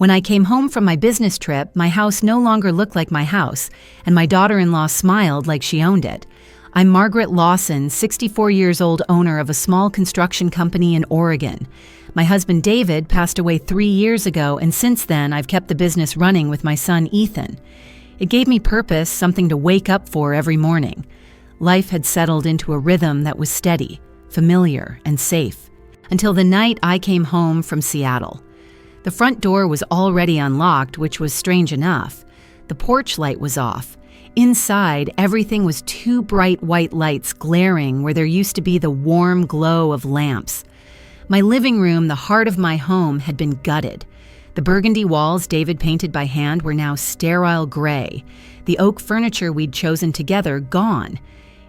When I came home from my business trip, my house no longer looked like my house, and my daughter-in-law smiled like she owned it. I'm Margaret Lawson, 64 years old, owner of a small construction company in Oregon. My husband David passed away 3 years ago, and since then I've kept the business running with my son Ethan. It gave me purpose, something to wake up for every morning. Life had settled into a rhythm that was steady, familiar, and safe, until the night I came home from Seattle. The front door was already unlocked, which was strange enough. The porch light was off. Inside, everything was two bright white lights glaring where there used to be the warm glow of lamps. My living room, the heart of my home, had been gutted. The burgundy walls David painted by hand were now sterile gray. The oak furniture we'd chosen together gone.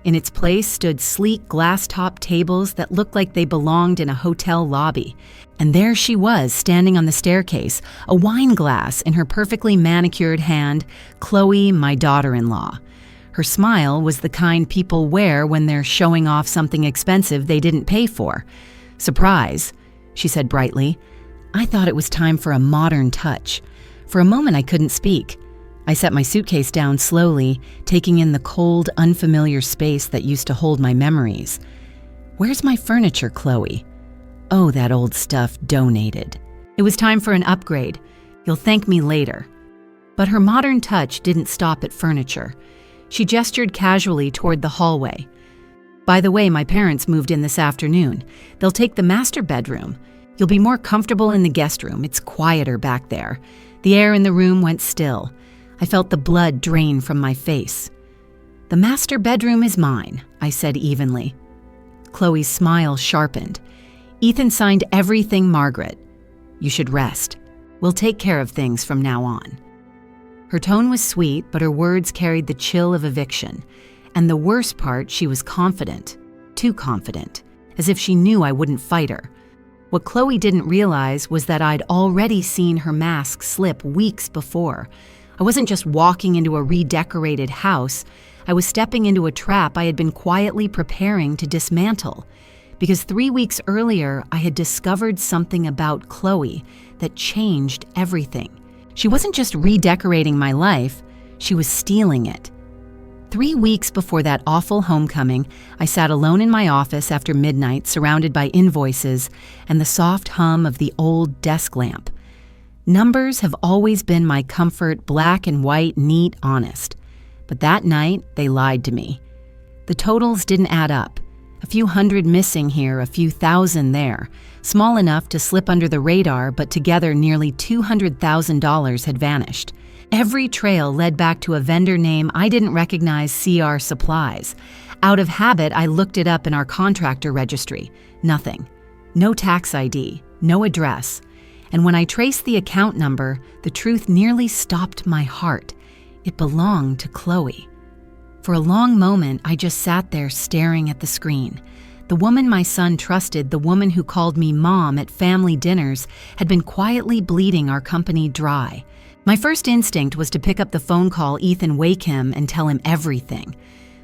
In its place stood sleek glass-top tables that looked like they belonged in a hotel lobby. And there she was, standing on the staircase, a wine glass in her perfectly manicured hand, Chloe, my daughter-in-law. Her smile was the kind people wear when they're showing off something expensive they didn't pay for. "Surprise," she said brightly. I thought it was time for a modern touch. For a moment I couldn't speak. I set my suitcase down slowly, taking in the cold, unfamiliar space that used to hold my memories. "Where's my furniture, Chloe?" "Oh, that old stuff donated. It was time for an upgrade. You'll thank me later." But her modern touch didn't stop at furniture. She gestured casually toward the hallway. "By the way, my parents moved in this afternoon. They'll take the master bedroom. You'll be more comfortable in the guest room. It's quieter back there." The air in the room went still. I felt the blood drain from my face. "The master bedroom is mine," I said evenly. Chloe's smile sharpened. "Ethan signed everything, Margaret. You should rest. We'll take care of things from now on." Her tone was sweet, but her words carried the chill of eviction. And the worst part, she was confident. Too confident. As if she knew I wouldn't fight her. What Chloe didn't realize was that I'd already seen her mask slip weeks before. I wasn't just walking into a redecorated house. I was stepping into a trap I had been quietly preparing to dismantle. Because 3 weeks earlier, I had discovered something about Chloe that changed everything. She wasn't just redecorating my life, she was stealing it. 3 weeks before that awful homecoming, I sat alone in my office after midnight, surrounded by invoices and the soft hum of the old desk lamp. Numbers have always been my comfort, black and white, neat, honest. But that night, they lied to me. The totals didn't add up. A few hundred missing here, a few thousand there. Small enough to slip under the radar, but together nearly $200,000 had vanished. Every trail led back to a vendor name I didn't recognize, CR Supplies. Out of habit, I looked it up in our contractor registry. Nothing. No tax ID, no address. And when I traced the account number, the truth nearly stopped my heart. It belonged to Chloe. For a long moment, I just sat there staring at the screen. The woman my son trusted, the woman who called me mom at family dinners, had been quietly bleeding our company dry. My first instinct was to pick up the phone, call Ethan, wake him, and tell him everything.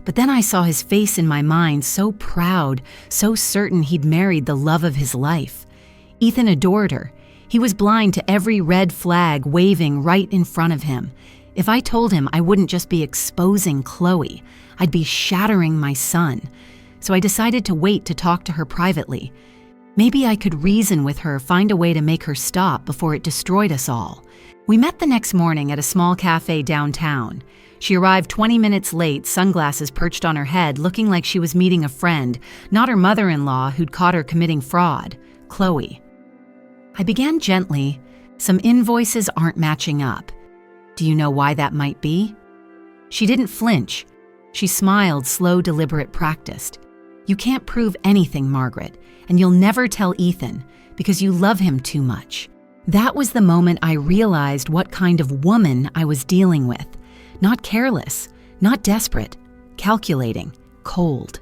But then I saw his face in my mind, so proud, so certain he'd married the love of his life. Ethan adored her. He was blind to every red flag waving right in front of him. If I told him, I wouldn't just be exposing Chloe, I'd be shattering my son. So I decided to wait to talk to her privately. Maybe I could reason with her, find a way to make her stop before it destroyed us all. We met the next morning at a small cafe downtown. She arrived 20 minutes late, sunglasses perched on her head, looking like she was meeting a friend, not her mother-in-law who'd caught her committing fraud, Chloe. I began gently. "Some invoices aren't matching up. Do you know why that might be?" She didn't flinch. She smiled, slow, deliberate, practiced. "You can't prove anything, Margaret, and you'll never tell Ethan because you love him too much." That was the moment I realized what kind of woman I was dealing with. Not careless, not desperate, calculating, cold.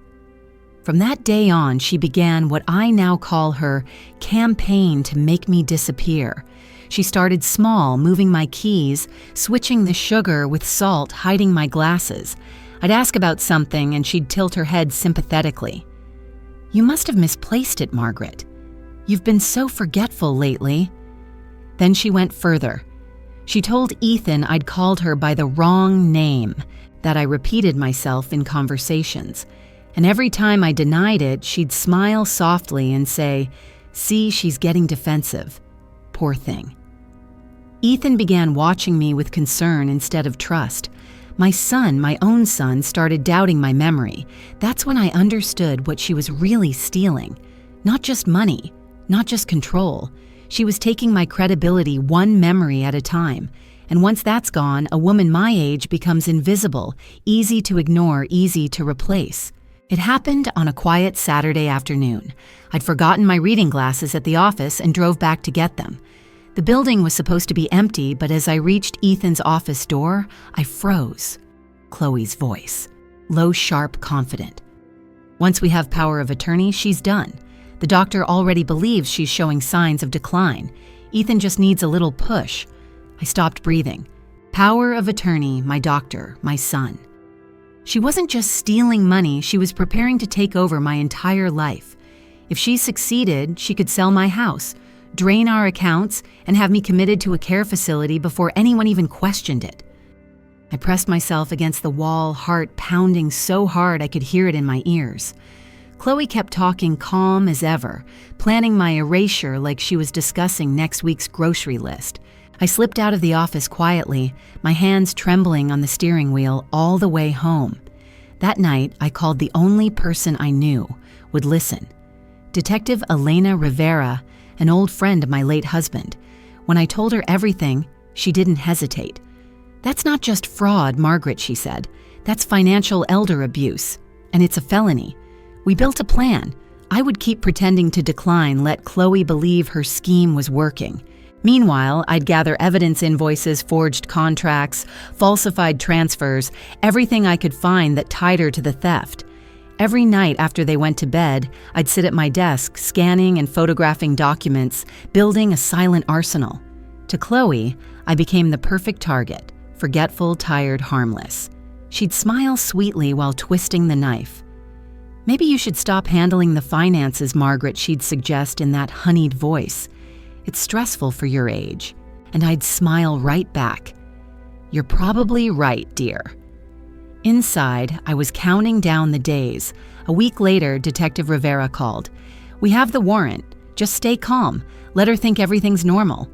From that day on, she began what I now call her campaign to make me disappear. She started small, moving my keys, switching the sugar with salt, hiding my glasses. I'd ask about something and she'd tilt her head sympathetically. "You must have misplaced it, Margaret. You've been so forgetful lately." Then she went further. She told Ethan I'd called her by the wrong name, that I repeated myself in conversations. And every time I denied it, she'd smile softly and say, "See, she's getting defensive. Poor thing." Ethan began watching me with concern instead of trust. My son, my own son, started doubting my memory. That's when I understood what she was really stealing. Not just money, not just control. She was taking my credibility one memory at a time. And once that's gone, a woman my age becomes invisible, easy to ignore, easy to replace. It happened on a quiet Saturday afternoon. I'd forgotten my reading glasses at the office and drove back to get them. The building was supposed to be empty, but as I reached Ethan's office door, I froze. Chloe's voice, low, sharp, confident. "Once we have power of attorney, she's done. The doctor already believes she's showing signs of decline. Ethan just needs a little push." I stopped breathing. Power of attorney, my doctor, my son. She wasn't just stealing money, she was preparing to take over my entire life. If she succeeded, she could sell my house, drain our accounts, and have me committed to a care facility before anyone even questioned it. I pressed myself against the wall, heart pounding so hard I could hear it in my ears. Chloe kept talking calm as ever, planning my erasure like she was discussing next week's grocery list. I slipped out of the office quietly, my hands trembling on the steering wheel all the way home. That night, I called the only person I knew would listen. Detective Elena Rivera, an old friend of my late husband. When I told her everything, she didn't hesitate. "That's not just fraud, Margaret," she said. "That's financial elder abuse, and it's a felony." We built a plan. I would keep pretending to decline, let Chloe believe her scheme was working. Meanwhile, I'd gather evidence, invoices, forged contracts, falsified transfers, everything I could find that tied her to the theft. Every night after they went to bed, I'd sit at my desk, scanning and photographing documents, building a silent arsenal. To Chloe, I became the perfect target, forgetful, tired, harmless. She'd smile sweetly while twisting the knife. "Maybe you should stop handling the finances, Margaret," she'd suggest in that honeyed voice. "It's stressful for your age." And I'd smile right back. "You're probably right, dear." Inside, I was counting down the days. A week later, Detective Rivera called. "We have the warrant. Just stay calm. Let her think everything's normal."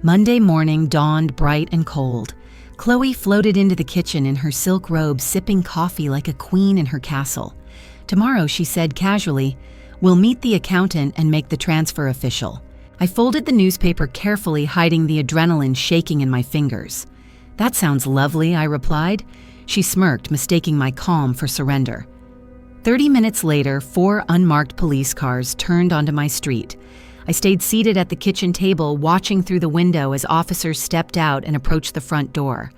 Monday morning dawned bright and cold. Chloe floated into the kitchen in her silk robe, sipping coffee like a queen in her castle. "Tomorrow," she said casually, "we'll meet the accountant and make the transfer official." I folded the newspaper carefully, hiding the adrenaline shaking in my fingers. "That sounds lovely," I replied. She smirked, mistaking my calm for surrender. 30 minutes later, 4 unmarked police cars turned onto my street. I stayed seated at the kitchen table, watching through the window as officers stepped out and approached the front door.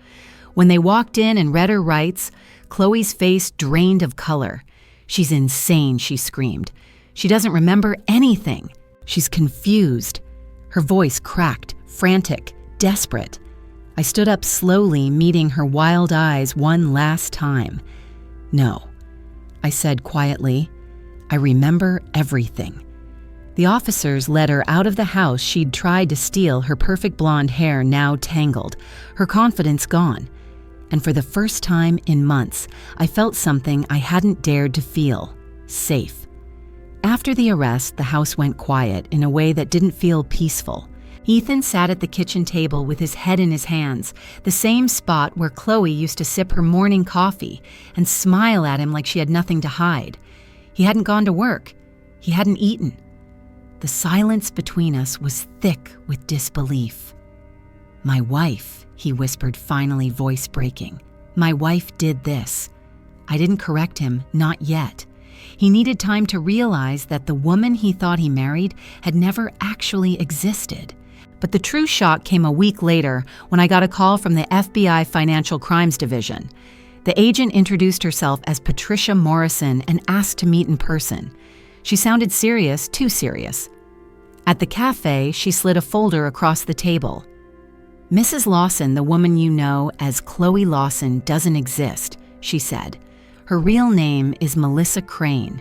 When they walked in and read her rights, Chloe's face drained of color. "She's insane," she screamed. "She doesn't remember anything. She's confused." Her voice cracked, frantic, desperate. I stood up slowly, meeting her wild eyes one last time. "No," I said quietly. "I remember everything." The officers led her out of the house she'd tried to steal, her perfect blonde hair now tangled, her confidence gone. And for the first time in months, I felt something I hadn't dared to feel: safe. After the arrest, the house went quiet in a way that didn't feel peaceful. Ethan sat at the kitchen table with his head in his hands, the same spot where Chloe used to sip her morning coffee and smile at him like she had nothing to hide. He hadn't gone to work. He hadn't eaten. The silence between us was thick with disbelief. "My wife," he whispered, finally, voice breaking. "My wife did this." I didn't correct him, not yet. He needed time to realize that the woman he thought he married had never actually existed. But the true shock came a week later when I got a call from the FBI Financial Crimes Division. The agent introduced herself as Patricia Morrison and asked to meet in person. She sounded serious, too serious. At the cafe, she slid a folder across the table. "Mrs. Lawson, the woman you know as Chloe Lawson, doesn't exist," she said. "Her real name is Melissa Crane.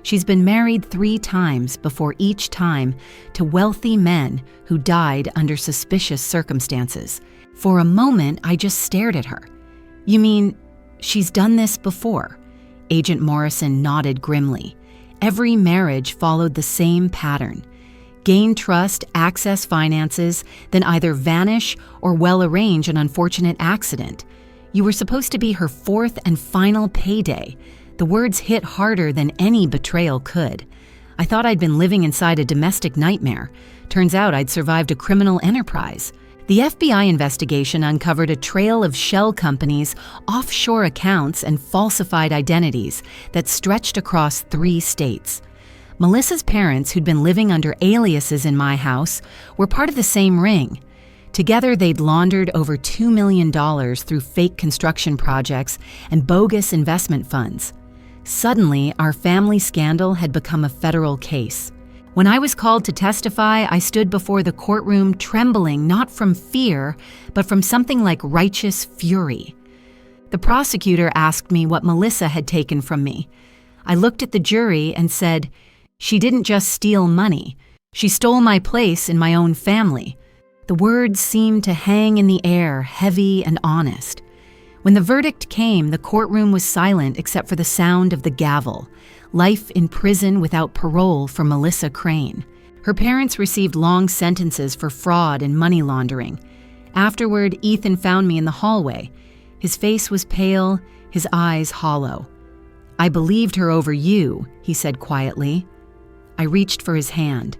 She's been married 3 times, before each time to wealthy men who died under suspicious circumstances. For a moment, I just stared at her. "You mean she's done this before?" Agent Morrison nodded grimly. Every marriage followed the same pattern. Gain trust, access finances, then either vanish or well arrange an unfortunate accident. You were supposed to be her 4th and final payday. The words hit harder than any betrayal could. I thought I'd been living inside a domestic nightmare. Turns out I'd survived a criminal enterprise. The FBI investigation uncovered a trail of shell companies, offshore accounts, and falsified identities that stretched across 3 states. Melissa's parents, who'd been living under aliases in my house, were part of the same ring. Together, they'd laundered over $2 million through fake construction projects and bogus investment funds. Suddenly, our family scandal had become a federal case. When I was called to testify, I stood before the courtroom trembling not from fear, but from something like righteous fury. The prosecutor asked me what Melissa had taken from me. I looked at the jury and said, "She didn't just steal money. She stole my place in my own family." The words seemed to hang in the air, heavy and honest. When the verdict came, the courtroom was silent except for the sound of the gavel. Life in prison without parole for Melissa Crane. Her parents received long sentences for fraud and money laundering. Afterward, Ethan found me in the hallway. His face was pale, his eyes hollow. "I believed her over you," he said quietly. I reached for his hand.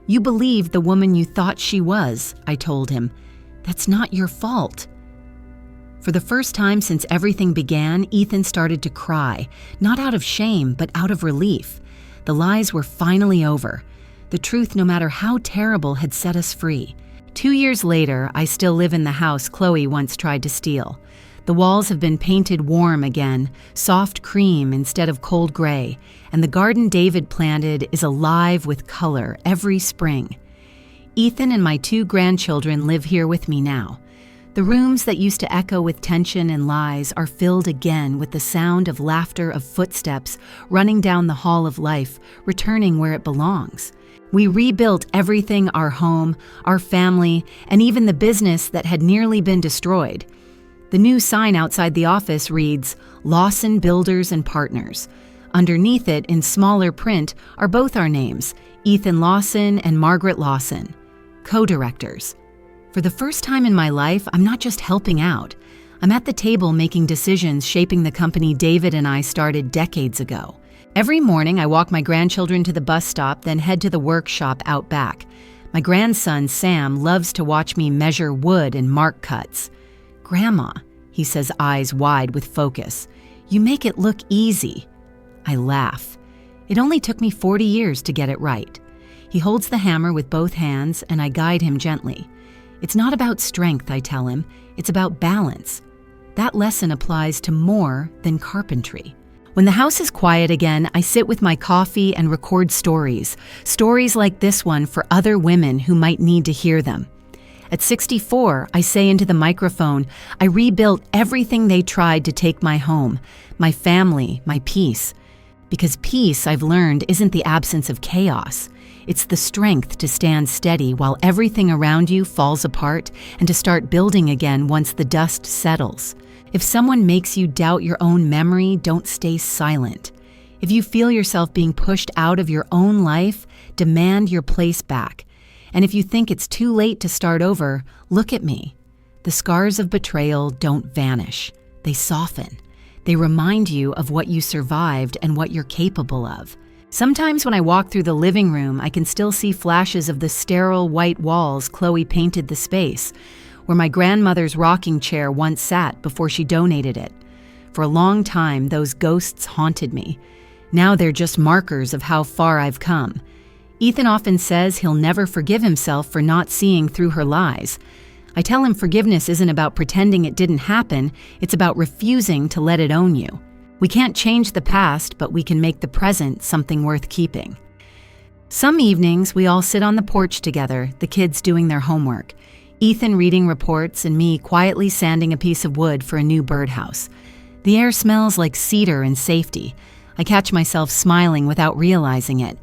"You believed the woman you thought she was," I told him. "That's not your fault." For the first time since everything began, Ethan started to cry, not out of shame, but out of relief. The lies were finally over. The truth, no matter how terrible, had set us free. 2 years later, I still live in the house Chloe once tried to steal. The walls have been painted warm again, soft cream instead of cold gray, and the garden David planted is alive with color every spring. Ethan and my 2 grandchildren live here with me now. The rooms that used to echo with tension and lies are filled again with the sound of laughter, of footsteps running down the hall of life, returning where it belongs. We rebuilt everything: our home, our family, and even the business that had nearly been destroyed. The new sign outside the office reads, "Lawson Builders and Partners." Underneath it, in smaller print, are both our names, Ethan Lawson and Margaret Lawson, co-directors. For the first time in my life, I'm not just helping out. I'm at the table making decisions shaping the company David and I started decades ago. Every morning, I walk my grandchildren to the bus stop, then head to the workshop out back. My grandson, Sam, loves to watch me measure wood and mark cuts. "Grandma," he says, eyes wide with focus, "you make it look easy." I laugh. It only took me 40 years to get it right. He holds the hammer with both hands, and I guide him gently. It's not about strength, I tell him. It's about balance. That lesson applies to more than carpentry. When the house is quiet again, I sit with my coffee and record stories. Stories like this one for other women who might need to hear them. At 64, I say into the microphone, I rebuilt everything they tried to take my home, my family, my peace. Because peace, I've learned, isn't the absence of chaos. It's the strength to stand steady while everything around you falls apart and to start building again once the dust settles. If someone makes you doubt your own memory, don't stay silent. If you feel yourself being pushed out of your own life, demand your place back. And if you think it's too late to start over, look at me. The scars of betrayal don't vanish. They soften. They remind you of what you survived and what you're capable of. Sometimes when I walk through the living room, I can still see flashes of the sterile white walls Chloe painted the space, where my grandmother's rocking chair once sat before she donated it. For a long time, those ghosts haunted me. Now they're just markers of how far I've come. Ethan often says he'll never forgive himself for not seeing through her lies. I tell him forgiveness isn't about pretending it didn't happen, it's about refusing to let it own you. We can't change the past, but we can make the present something worth keeping. Some evenings, we all sit on the porch together, the kids doing their homework, Ethan reading reports and me quietly sanding a piece of wood for a new birdhouse. The air smells like cedar and safety. I catch myself smiling without realizing it.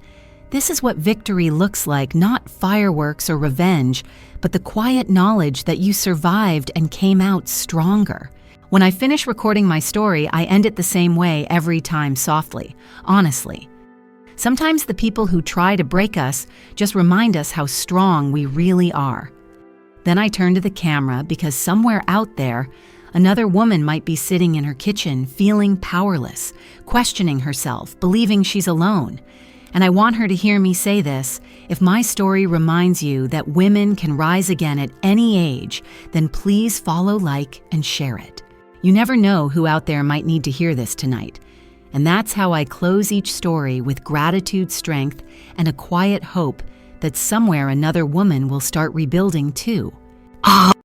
This is what victory looks like, not fireworks or revenge, but the quiet knowledge that you survived and came out stronger. When I finish recording my story, I end it the same way every time, softly, honestly. Sometimes the people who try to break us just remind us how strong we really are. Then I turn to the camera because somewhere out there, another woman might be sitting in her kitchen feeling powerless, questioning herself, believing she's alone. And I want her to hear me say this: if my story reminds you that women can rise again at any age, then please follow, like, and share it. You never know who out there might need to hear this tonight. And that's how I close each story, with gratitude, strength, and a quiet hope that somewhere another woman will start rebuilding too.